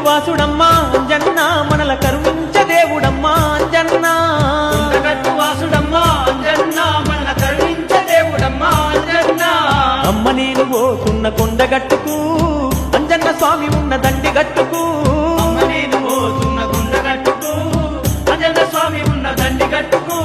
వాసుడమ్మా అంజన్న మనల కరుణించ దేవుడమ్మా అంజన్న కొండగట్టు వాసుడమ్మా అంజన్న మనల కరుణించ దేవుడమ్మా అంజన్న అమ్మ నేను పోతున్న కొండగట్టుకు అంజన్న స్వామి ఉన్న దండిగట్టుకు అమ్మ నేను పోతున్న కొండగట్టుకు అంజన్న స్వామి ఉన్న దండిగట్టుకు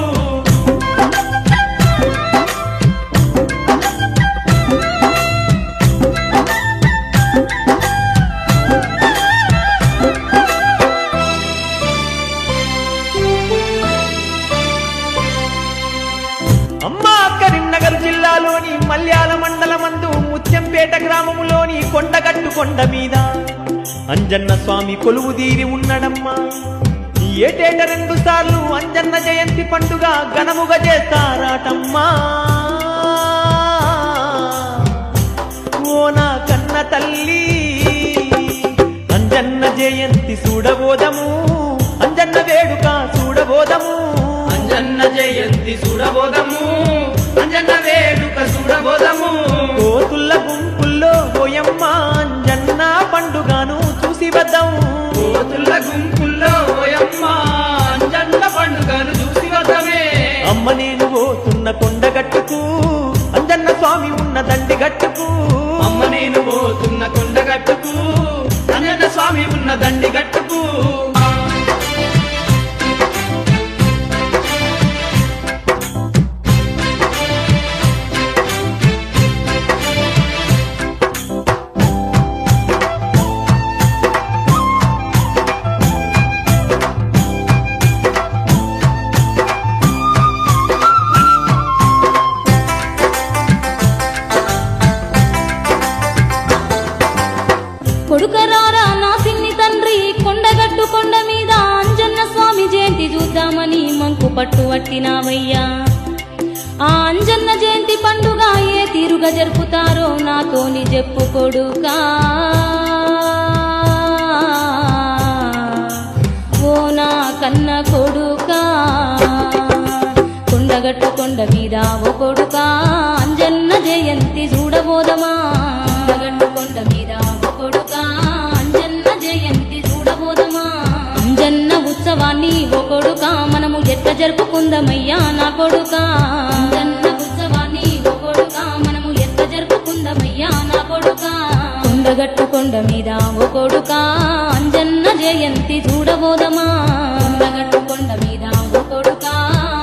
అమ్మా కరీంనగర్ జిల్లాలోని మల్యాల మండలమందు ముత్యంపేట గ్రామములోని కొండగట్టు కొండ మీద అంజన్న స్వామి కొలువు తీరి ఉన్నడమ్మా ఏటేట 2 సార్లు అంజన్న జయంతి పండుగ ఘనముగా చేస్తారాటమ్మా ఓ నా కన్న తల్లి అంజన్న జయంతి చూడబోదము అంజన్న వేడుక చూడబోదము అంజన్న జయంతి చూడబోదము అంజన్న వేడుక చూడబోదము కోతుల్ల గుంపుల్లో ఓయమ్మ అంజన్న పండుగను చూసి వద్దాము కోతుల గుంపుల్లో ఓయమ్మ అంజన్న పండుగను చూసి వద్దమే అమ్మ నేను పోతున్న కొండగట్టుకు అంజన్న స్వామి ఉన్న దండిగట్టుకు అమ్మ నేను పోతున్న కొండగట్టుకు అంజన్న స్వామి ఉన్న దండిగట్టుకు కొడుకరారా నా సిన్ని తండ్రి కొండగట్టు కొండ మీద అంజన్న స్వామి జయంతి చూద్దామని మంకు పట్టు పట్టినావయ్యా ఆ అంజన్న జయంతి పండుగ ఏ తీరుగా జరుపుతారో నాతోని చెప్పు కొడుకా ఓ నా కన్న కొడుకా కొండగట్టు కొండ మీద ఓ కొడుకా అంజన్న జయంతి చూడబోదమా కొండగట్టు కొండ మీద ఓ కొడుకా అంజన్న జయంతి చూడబోదమా అంజన్న ఉత్సవాన్ని ఓ కొడుకా మనము ఎట్ట జరుపుకుందామయ్యా నా కొడుకా అంజన్న ఉత్సవాన్ని ఓ కొడుకా మనము ఎట్ట జరుపుకుందామయ్యా నా కొడుకా కొండగట్టు కొండ మీద ఓ కొడుకా అంజన్న జయంతి చూడబోదమా కొండగట్టు కొండ మీద ఓ కొడుకా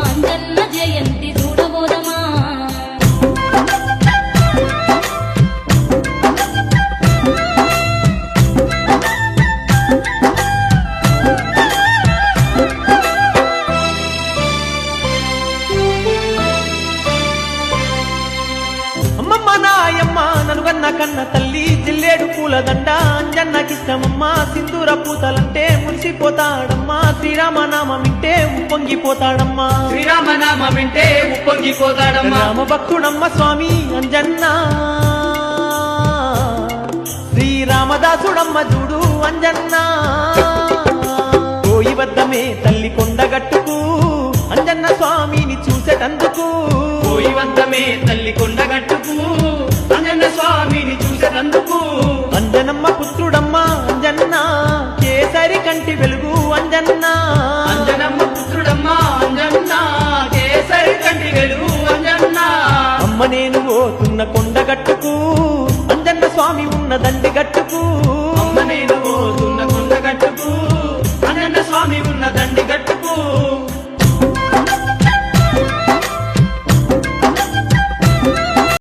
అంజన్న జయంతి చూడబోదమా అమ్మమ్మ నాయమ్మ నలుగన్న కన్న తల్లి జిల్లేడు పూలదండ అంజన్నకిష్టమమ్మా సింధూర పూతలంటే మురిసిపోతాడమ్మా శ్రీరామనామం వింటే ఉప్పొంగిపోతాడమ్మా శ్రీరామనామం వింటే ఉప్పొంగిపోతాడమ్మా రామ భక్తుడమ్మ స్వామి అంజన్న శ్రీరామదాసుడమ్మ చూడు అంజన్న పోయి వద్దమే తల్లి కొండగట్టుకు అంజన్న స్వామిని చూసేటందుకు పోయి వద్దమే తల్లి కొండగట్టుకు అంజన్న స్వామిని చూసేటందుకు అంజనమ్మ పుత్రుడమ్మ అంజన్న కేసరి కంటి వెలుగు అంజన్న అంజనమ్మ పుత్రుడమ్మా అంజన్న కేసరి కంటి వెలుగు అంజన్న అమ్మ నేను పోతున్న కొండగట్టుకు అంజన్న స్వామి ఉన్న దండిగట్టుకు అమ్మ నేను పోతున్న కొండగట్టుకు అంజన్న స్వామి ఉన్న దండిగట్టుకు